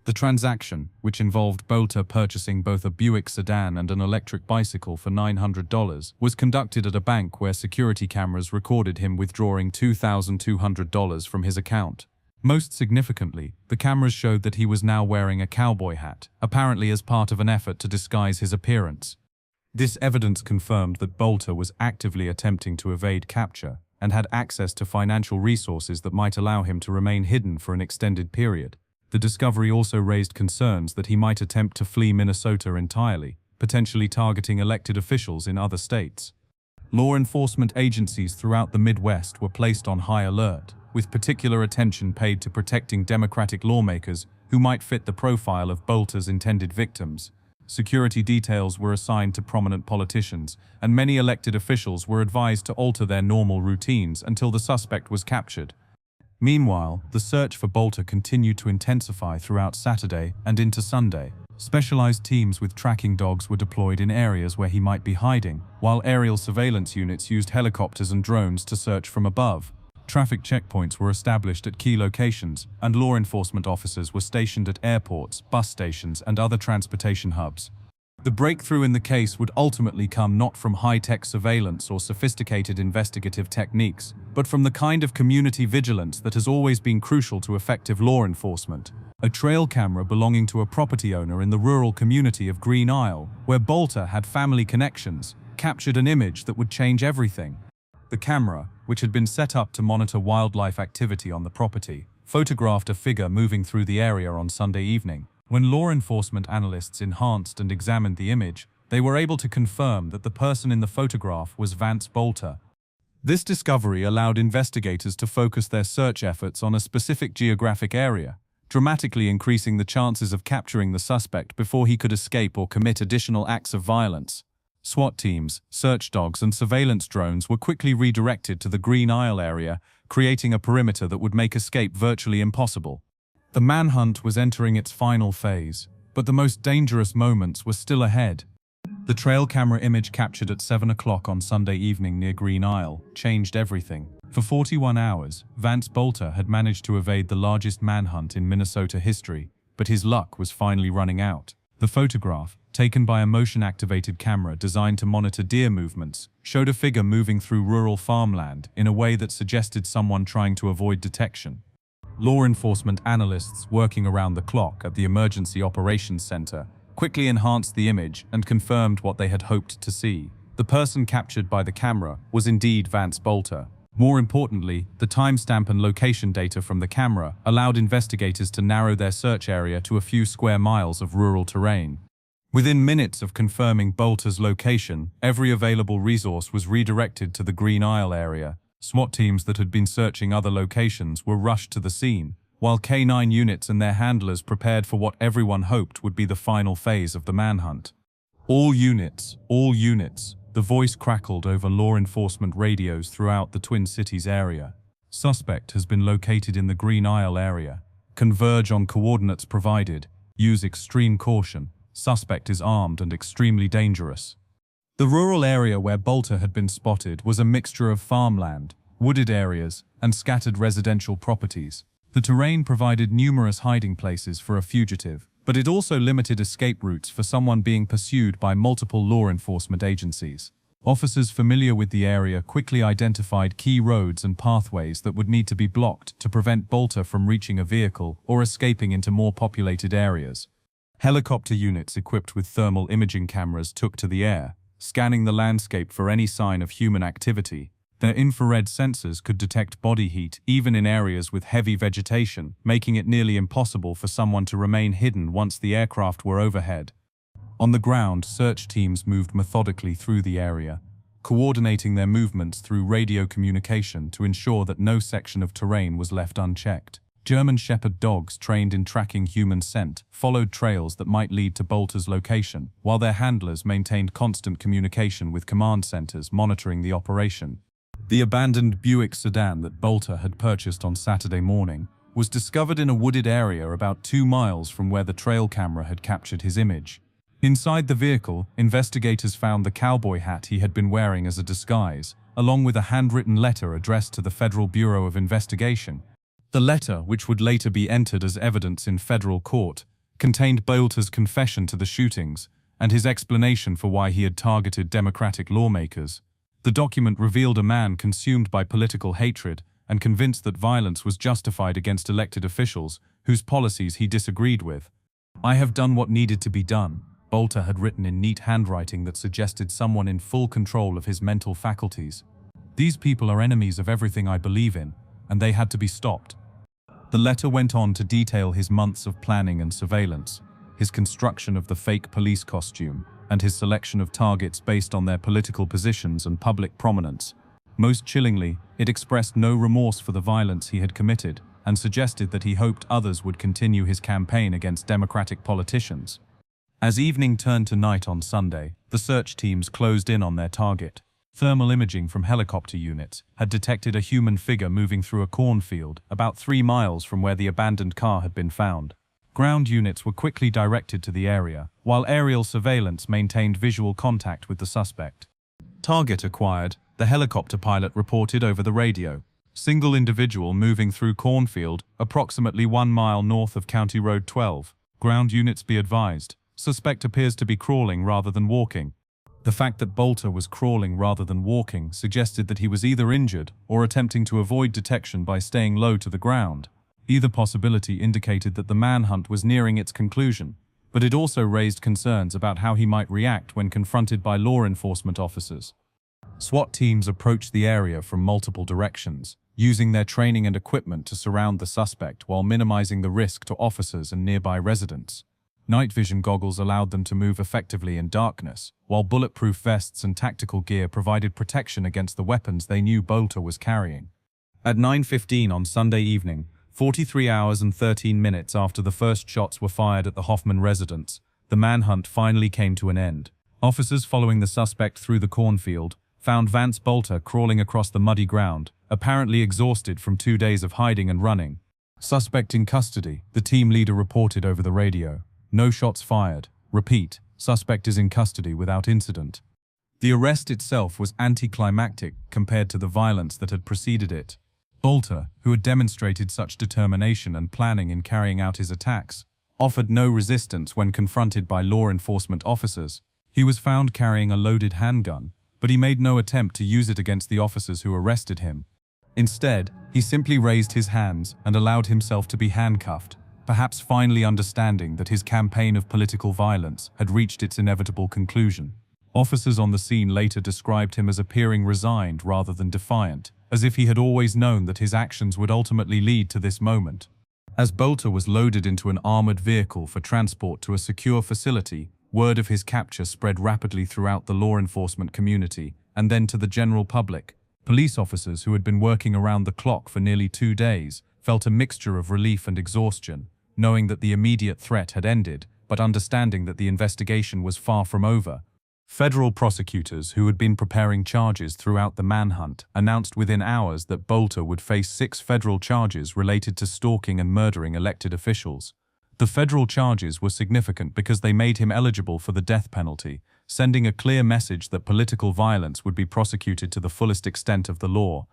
The transaction, which involved Boelter purchasing both a Buick sedan and an electric bicycle for $900, was conducted at a bank where security cameras recorded him withdrawing $2,200 from his account. Most significantly, the cameras showed that he was now wearing a cowboy hat, apparently as part of an effort to disguise his appearance. This evidence confirmed that Boelter was actively attempting to evade capture and had access to financial resources that might allow him to remain hidden for an extended period. The discovery also raised concerns that he might attempt to flee Minnesota entirely, potentially targeting elected officials in other states. Law enforcement agencies throughout the Midwest were placed on high alert, with particular attention paid to protecting Democratic lawmakers who might fit the profile of Boelter's intended victims. Security details were assigned to prominent politicians, and many elected officials were advised to alter their normal routines until the suspect was captured. Meanwhile, the search for Boelter continued to intensify throughout Saturday and into Sunday. Specialized teams with tracking dogs were deployed in areas where he might be hiding, while aerial surveillance units used helicopters and drones to search from above. Traffic checkpoints were established at key locations, and law enforcement officers were stationed at airports, bus stations, and other transportation hubs. The breakthrough in the case would ultimately come not from high-tech surveillance or sophisticated investigative techniques, but from the kind of community vigilance that has always been crucial to effective law enforcement. A trail camera belonging to a property owner in the rural community of Green Isle, where Boelter had family connections, captured an image that would change everything. The camera, which had been set up to monitor wildlife activity on the property, photographed a figure moving through the area on Sunday evening. When law enforcement analysts enhanced and examined the image, they were able to confirm that the person in the photograph was Vance Boelter. This discovery allowed investigators to focus their search efforts on a specific geographic area, dramatically increasing the chances of capturing the suspect before he could escape or commit additional acts of violence. SWAT teams, search dogs, and surveillance drones were quickly redirected to the Green Isle area, creating a perimeter that would make escape virtually impossible. The manhunt was entering its final phase, but the most dangerous moments were still ahead. The trail camera image captured at 7 o'clock on Sunday evening near Green Isle changed everything. For 41 hours, Vance Boelter had managed to evade the largest manhunt in Minnesota history, but his luck was finally running out. The photograph, taken by a motion-activated camera designed to monitor deer movements, showed a figure moving through rural farmland in a way that suggested someone trying to avoid detection. Law enforcement analysts working around the clock at the Emergency Operations Center quickly enhanced the image and confirmed what they had hoped to see. The person captured by the camera was indeed Vance Boelter. More importantly, the timestamp and location data from the camera allowed investigators to narrow their search area to a few square miles of rural terrain. Within minutes of confirming Boelter's location, every available resource was redirected to the Green Isle area. SWAT teams that had been searching other locations were rushed to the scene, while K-9 units and their handlers prepared for what everyone hoped would be the final phase of the manhunt. All units, the voice crackled over law enforcement radios throughout the Twin Cities area. Suspect has been located in the Green Isle area. Converge on coordinates provided. Use extreme caution. Suspect is armed and extremely dangerous. The rural area where Boelter had been spotted was a mixture of farmland, wooded areas, and scattered residential properties. The terrain provided numerous hiding places for a fugitive, but it also limited escape routes for someone being pursued by multiple law enforcement agencies. Officers familiar with the area quickly identified key roads and pathways that would need to be blocked to prevent Boelter from reaching a vehicle or escaping into more populated areas. Helicopter units equipped with thermal imaging cameras took to the air, scanning the landscape for any sign of human activity. Their infrared sensors could detect body heat even in areas with heavy vegetation, making it nearly impossible for someone to remain hidden once the aircraft were overhead. On the ground, search teams moved methodically through the area, coordinating their movements through radio communication to ensure that no section of terrain was left unchecked. German Shepherd dogs trained in tracking human scent followed trails that might lead to Boelter's location, while their handlers maintained constant communication with command centers monitoring the operation. The abandoned Buick sedan that Boelter had purchased on Saturday morning was discovered in a wooded area about 2 miles from where the trail camera had captured his image. Inside the vehicle, investigators found the cowboy hat he had been wearing as a disguise, along with a handwritten letter addressed to the Federal Bureau of Investigation. The letter, which would later be entered as evidence in federal court, contained Boelter's confession to the shootings and his explanation for why he had targeted Democratic lawmakers. The document revealed a man consumed by political hatred and convinced that violence was justified against elected officials whose policies he disagreed with. "I have done what needed to be done," Boelter had written in neat handwriting that suggested someone in full control of his mental faculties. "These people are enemies of everything I believe in, and they had to be stopped." The letter went on to detail his months of planning and surveillance, his construction of the fake police costume, and his selection of targets based on their political positions and public prominence. Most chillingly, it expressed no remorse for the violence he had committed and suggested that he hoped others would continue his campaign against Democratic politicians. As evening turned to night on Sunday, the search teams closed in on their target. Thermal imaging from helicopter units had detected a human figure moving through a cornfield about 3 miles from where the abandoned car had been found. Ground units were quickly directed to the area, while aerial surveillance maintained visual contact with the suspect. Target acquired, the helicopter pilot reported over the radio. Single individual moving through cornfield, approximately 1 mile north of County Road 12. Ground units be advised. Suspect appears to be crawling rather than walking. The fact that Boelter was crawling rather than walking suggested that he was either injured or attempting to avoid detection by staying low to the ground. Either possibility indicated that the manhunt was nearing its conclusion, but it also raised concerns about how he might react when confronted by law enforcement officers. SWAT teams approached the area from multiple directions, using their training and equipment to surround the suspect while minimizing the risk to officers and nearby residents. Night vision goggles allowed them to move effectively in darkness, while bulletproof vests and tactical gear provided protection against the weapons they knew Boelter was carrying. At 9:15 on Sunday evening, 43 hours and 13 minutes after the first shots were fired at the Hoffman residence, the manhunt finally came to an end. Officers following the suspect through the cornfield found Vance Boelter crawling across the muddy ground, apparently exhausted from 2 days of hiding and running. "Suspect in custody," the team leader reported over the radio. "No shots fired. Repeat, suspect is in custody without incident." The arrest itself was anticlimactic compared to the violence that had preceded it. Boelter, who had demonstrated such determination and planning in carrying out his attacks, offered no resistance when confronted by law enforcement officers. He was found carrying a loaded handgun, but he made no attempt to use it against the officers who arrested him. Instead, he simply raised his hands and allowed himself to be handcuffed, perhaps finally understanding that his campaign of political violence had reached its inevitable conclusion. Officers on the scene later described him as appearing resigned rather than defiant, as if he had always known that his actions would ultimately lead to this moment. As Boelter was loaded into an armored vehicle for transport to a secure facility, word of his capture spread rapidly throughout the law enforcement community and then to the general public. Police officers who had been working around the clock for nearly 2 days felt a mixture of relief and exhaustion, knowing that the immediate threat had ended, but understanding that the investigation was far from over. Federal prosecutors who had been preparing charges throughout the manhunt announced within hours that Boelter would face 6 federal charges related to stalking and murdering elected officials. The federal charges were significant because they made him eligible for the death penalty, sending a clear message that political violence would be prosecuted to the fullest extent of the law.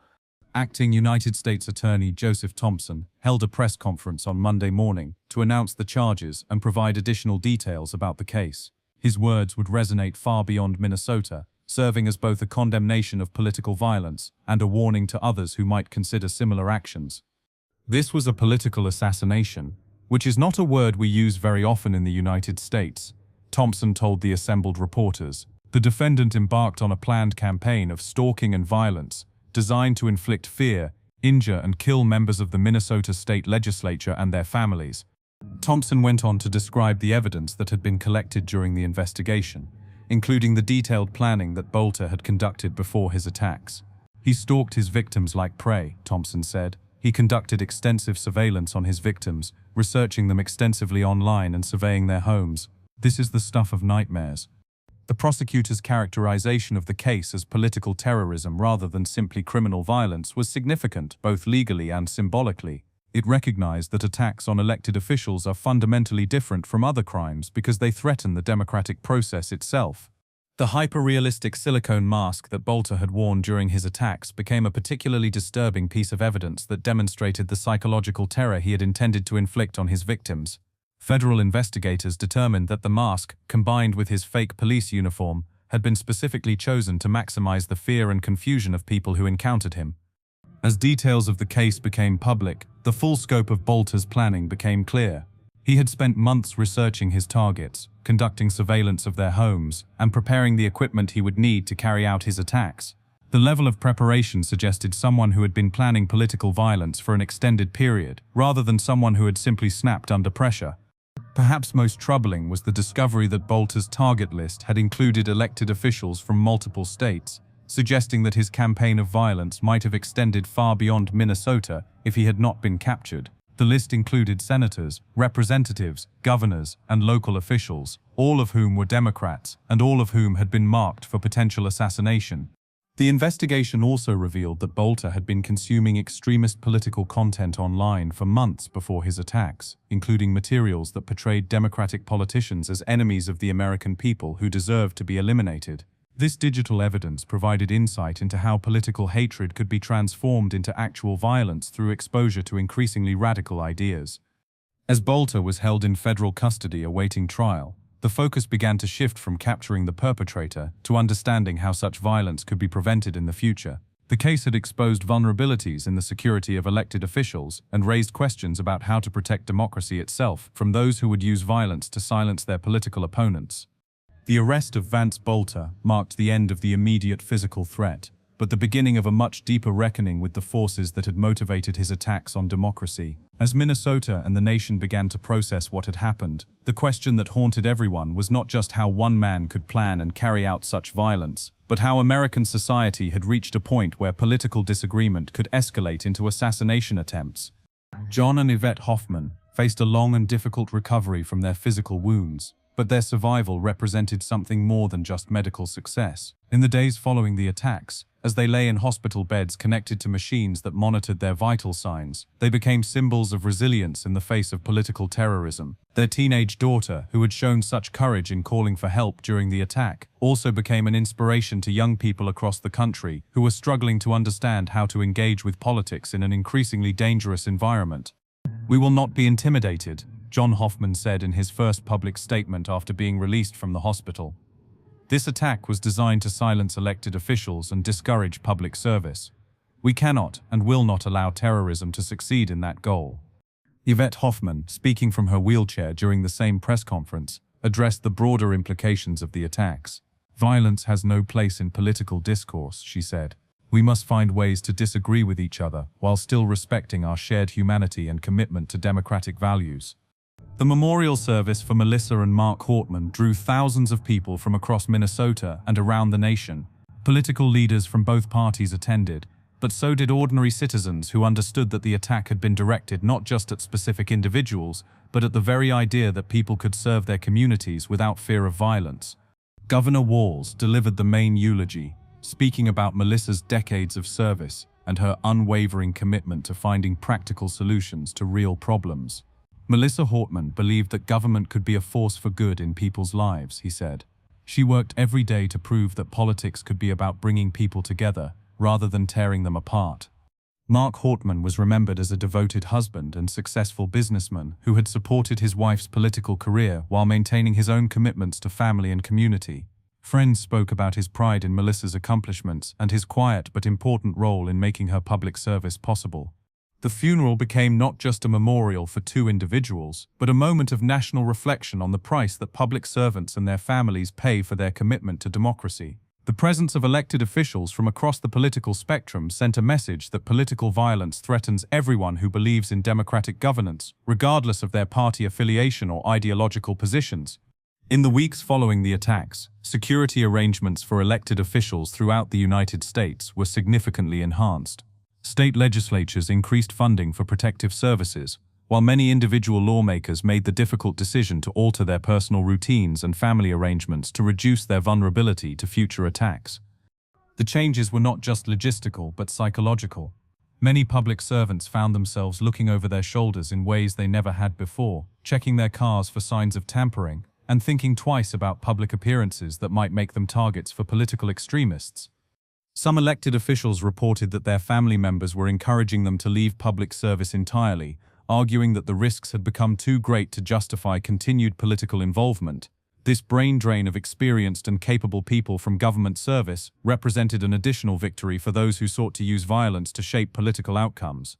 Acting United States Attorney Joseph Thompson held a press conference on Monday morning to announce the charges and provide additional details about the case. His words would resonate far beyond Minnesota, serving as both a condemnation of political violence and a warning to others who might consider similar actions. This was a political assassination, which is not a word we use very often in the United States, Thompson told the assembled reporters. The defendant embarked on a planned campaign of stalking and violence, designed to inflict fear, injure and kill members of the Minnesota state legislature and their families. Thompson went on to describe the evidence that had been collected during the investigation, including the detailed planning that Boelter had conducted before his attacks. He stalked his victims like prey, Thompson said. He conducted extensive surveillance on his victims, researching them extensively online and surveying their homes. This is the stuff of nightmares. The prosecutor's characterization of the case as political terrorism rather than simply criminal violence was significant, both legally and symbolically. It recognized that attacks on elected officials are fundamentally different from other crimes because they threaten the democratic process itself. The hyperrealistic silicone mask that Boelter had worn during his attacks became a particularly disturbing piece of evidence that demonstrated the psychological terror he had intended to inflict on his victims. Federal investigators determined that the mask, combined with his fake police uniform, had been specifically chosen to maximize the fear and confusion of people who encountered him. As details of the case became public, the full scope of Boelter's planning became clear. He had spent months researching his targets, conducting surveillance of their homes, and preparing the equipment he would need to carry out his attacks. The level of preparation suggested someone who had been planning political violence for an extended period, rather than someone who had simply snapped under pressure. Perhaps most troubling was the discovery that Boelter's target list had included elected officials from multiple states, suggesting that his campaign of violence might have extended far beyond Minnesota if he had not been captured. The list included senators, representatives, governors, and local officials, all of whom were Democrats, and all of whom had been marked for potential assassination. The investigation also revealed that Boelter had been consuming extremist political content online for months before his attacks, including materials that portrayed Democratic politicians as enemies of the American people who deserved to be eliminated. This digital evidence provided insight into how political hatred could be transformed into actual violence through exposure to increasingly radical ideas. As Boelter was held in federal custody awaiting trial, the focus began to shift from capturing the perpetrator to understanding how such violence could be prevented in the future. The case had exposed vulnerabilities in the security of elected officials and raised questions about how to protect democracy itself from those who would use violence to silence their political opponents. The arrest of Vance Boelter marked the end of the immediate physical threat, but the beginning of a much deeper reckoning with the forces that had motivated his attacks on democracy. As Minnesota and the nation began to process what had happened, the question that haunted everyone was not just how one man could plan and carry out such violence, but how American society had reached a point where political disagreement could escalate into assassination attempts. John and Yvette Hoffman faced a long and difficult recovery from their physical wounds, but their survival represented something more than just medical success. In the days following the attacks, as they lay in hospital beds connected to machines that monitored their vital signs, they became symbols of resilience in the face of political terrorism. Their teenage daughter, who had shown such courage in calling for help during the attack, also became an inspiration to young people across the country who were struggling to understand how to engage with politics in an increasingly dangerous environment. "We will not be intimidated," John Hoffman said in his first public statement after being released from the hospital. This attack was designed to silence elected officials and discourage public service. We cannot and will not allow terrorism to succeed in that goal. Yvette Hoffman, speaking from her wheelchair during the same press conference, addressed the broader implications of the attacks. "Violence has no place in political discourse," she said. "We must find ways to disagree with each other while still respecting our shared humanity and commitment to democratic values." The memorial service for Melissa and Mark Hortman drew thousands of people from across Minnesota and around the nation. Political leaders from both parties attended, but so did ordinary citizens who understood that the attack had been directed not just at specific individuals, but at the very idea that people could serve their communities without fear of violence. Governor Walz delivered the main eulogy, speaking about Melissa's decades of service and her unwavering commitment to finding practical solutions to real problems. Melissa Hortman believed that government could be a force for good in people's lives, he said. She worked every day to prove that politics could be about bringing people together, rather than tearing them apart. Mark Hortman was remembered as a devoted husband and successful businessman who had supported his wife's political career while maintaining his own commitments to family and community. Friends spoke about his pride in Melissa's accomplishments and his quiet but important role in making her public service possible. The funeral became not just a memorial for two individuals, but a moment of national reflection on the price that public servants and their families pay for their commitment to democracy. The presence of elected officials from across the political spectrum sent a message that political violence threatens everyone who believes in democratic governance, regardless of their party affiliation or ideological positions. In the weeks following the attacks, security arrangements for elected officials throughout the United States were significantly enhanced. State legislatures increased funding for protective services, while many individual lawmakers made the difficult decision to alter their personal routines and family arrangements to reduce their vulnerability to future attacks. The changes were not just logistical but psychological. Many public servants found themselves looking over their shoulders in ways they never had before, checking their cars for signs of tampering, and thinking twice about public appearances that might make them targets for political extremists. Some elected officials reported that their family members were encouraging them to leave public service entirely, arguing that the risks had become too great to justify continued political involvement. This brain drain of experienced and capable people from government service represented an additional victory for those who sought to use violence to shape political outcomes.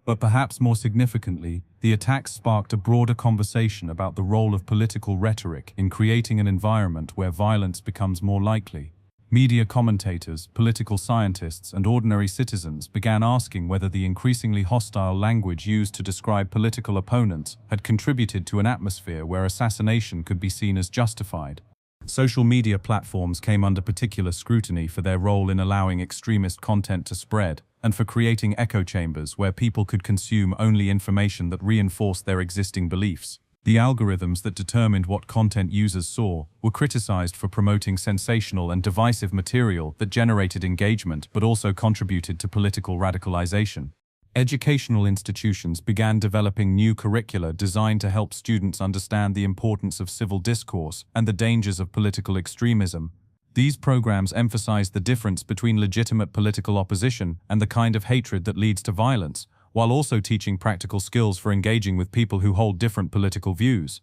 But perhaps more significantly, the attacks sparked a broader conversation about the role of political rhetoric in creating an environment where violence becomes more likely. Media commentators, political scientists, and ordinary citizens began asking whether the increasingly hostile language used to describe political opponents had contributed to an atmosphere where assassination could be seen as justified. Social media platforms came under particular scrutiny for their role in allowing extremist content to spread, and for creating echo chambers where people could consume only information that reinforced their existing beliefs. The algorithms that determined what content users saw were criticized for promoting sensational and divisive material that generated engagement but also contributed to political radicalization. Educational institutions began developing new curricula designed to help students understand the importance of civil discourse and the dangers of political extremism. These programs emphasized the difference between legitimate political opposition and the kind of hatred that leads to violence, while also teaching practical skills for engaging with people who hold different political views.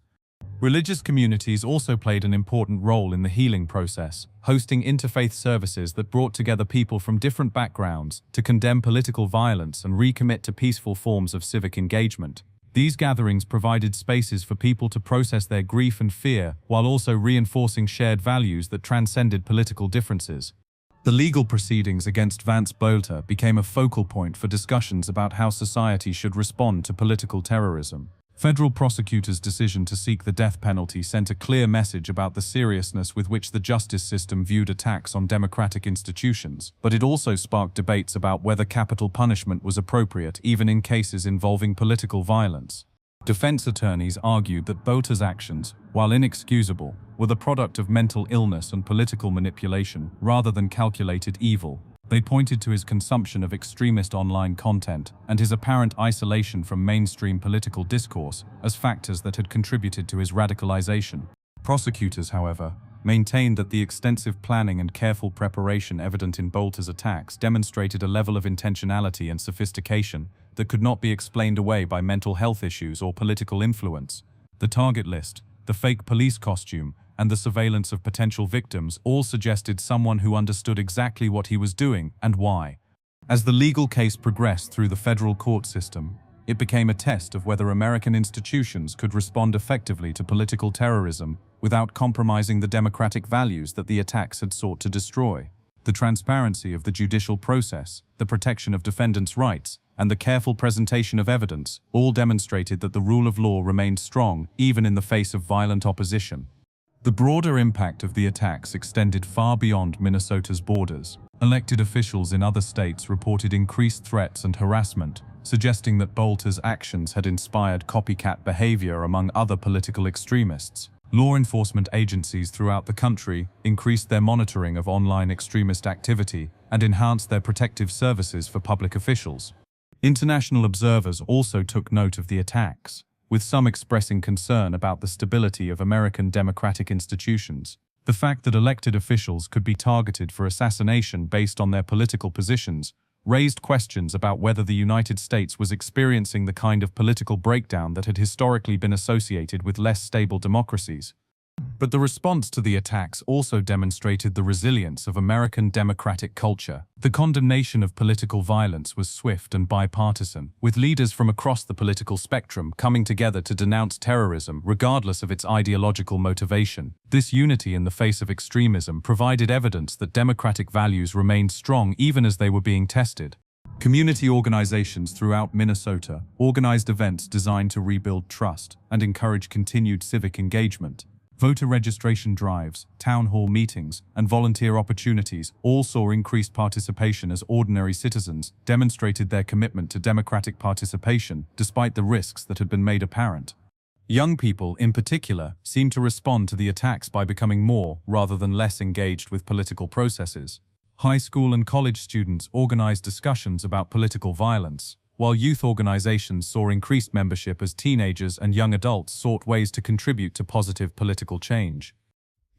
Religious communities also played an important role in the healing process, hosting interfaith services that brought together people from different backgrounds to condemn political violence and recommit to peaceful forms of civic engagement. These gatherings provided spaces for people to process their grief and fear, while also reinforcing shared values that transcended political differences. The legal proceedings against Vance Boelter became a focal point for discussions about how society should respond to political terrorism. Federal prosecutors' decision to seek the death penalty sent a clear message about the seriousness with which the justice system viewed attacks on democratic institutions, but it also sparked debates about whether capital punishment was appropriate even in cases involving political violence. Defense attorneys argued that Boelter's actions, while inexcusable, were the product of mental illness and political manipulation rather than calculated evil. They pointed to his consumption of extremist online content and his apparent isolation from mainstream political discourse as factors that had contributed to his radicalization. Prosecutors, however, maintained that the extensive planning and careful preparation evident in Boelter's attacks demonstrated a level of intentionality and sophistication that could not be explained away by mental health issues or political influence. The target list, the fake police costume, and the surveillance of potential victims all suggested someone who understood exactly what he was doing and why. As the legal case progressed through the federal court system, it became a test of whether American institutions could respond effectively to political terrorism without compromising the democratic values that the attacks had sought to destroy. The transparency of the judicial process, the protection of defendants' rights, and the careful presentation of evidence all demonstrated that the rule of law remained strong even in the face of violent opposition. The broader impact of the attacks extended far beyond Minnesota's borders. Elected officials in other states reported increased threats and harassment, suggesting that Boelter's actions had inspired copycat behavior among other political extremists. Law enforcement agencies throughout the country increased their monitoring of online extremist activity and enhanced their protective services for public officials. International observers also took note of the attacks, with some expressing concern about the stability of American democratic institutions. The fact that elected officials could be targeted for assassination based on their political positions raised questions about whether the United States was experiencing the kind of political breakdown that had historically been associated with less stable democracies. But the response to the attacks also demonstrated the resilience of American democratic culture. The condemnation of political violence was swift and bipartisan, with leaders from across the political spectrum coming together to denounce terrorism regardless of its ideological motivation. This unity in the face of extremism provided evidence that democratic values remained strong even as they were being tested. Community organizations throughout Minnesota organized events designed to rebuild trust and encourage continued civic engagement. Voter registration drives, town hall meetings, and volunteer opportunities all saw increased participation as ordinary citizens demonstrated their commitment to democratic participation despite the risks that had been made apparent. Young people, in particular, seemed to respond to the attacks by becoming more rather than less engaged with political processes. High school and college students organized discussions about political violence, while youth organizations saw increased membership as teenagers and young adults sought ways to contribute to positive political change.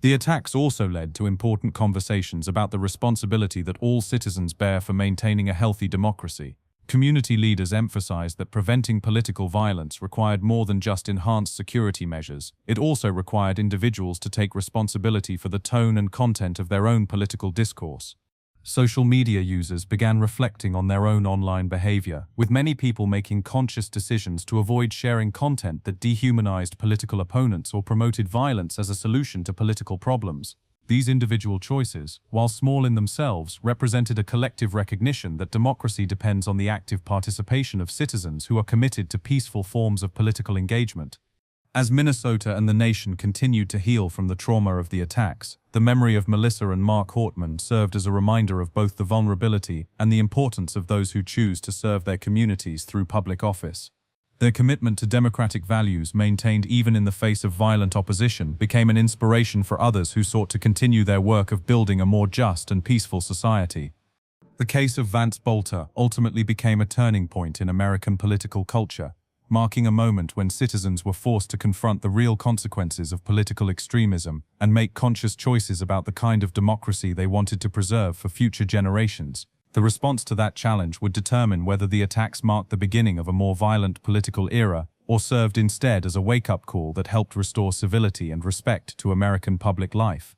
The attacks also led to important conversations about the responsibility that all citizens bear for maintaining a healthy democracy. Community leaders emphasized that preventing political violence required more than just enhanced security measures. It also required individuals to take responsibility for the tone and content of their own political discourse. Social media users began reflecting on their own online behavior, with many people making conscious decisions to avoid sharing content that dehumanized political opponents or promoted violence as a solution to political problems. These individual choices, while small in themselves, represented a collective recognition that democracy depends on the active participation of citizens who are committed to peaceful forms of political engagement. As Minnesota and the nation continued to heal from the trauma of the attacks, the memory of Melissa and Mark Hortman served as a reminder of both the vulnerability and the importance of those who choose to serve their communities through public office. Their commitment to democratic values, maintained even in the face of violent opposition, became an inspiration for others who sought to continue their work of building a more just and peaceful society. The case of Vance Boelter ultimately became a turning point in American political culture, marking a moment when citizens were forced to confront the real consequences of political extremism and make conscious choices about the kind of democracy they wanted to preserve for future generations. The response to that challenge would determine whether the attacks marked the beginning of a more violent political era or served instead as a wake-up call that helped restore civility and respect to American public life.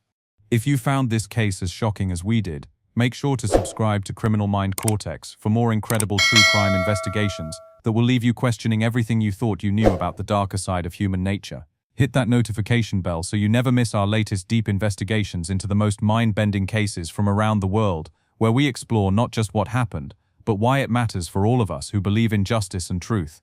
If you found this case as shocking as we did, make sure to subscribe to Criminal Mind Cortex for more incredible true crime investigations that will leave you questioning everything you thought you knew about the darker side of human nature. Hit that notification bell so you never miss our latest deep investigations into the most mind-bending cases from around the world, where we explore not just what happened, but why it matters for all of us who believe in justice and truth.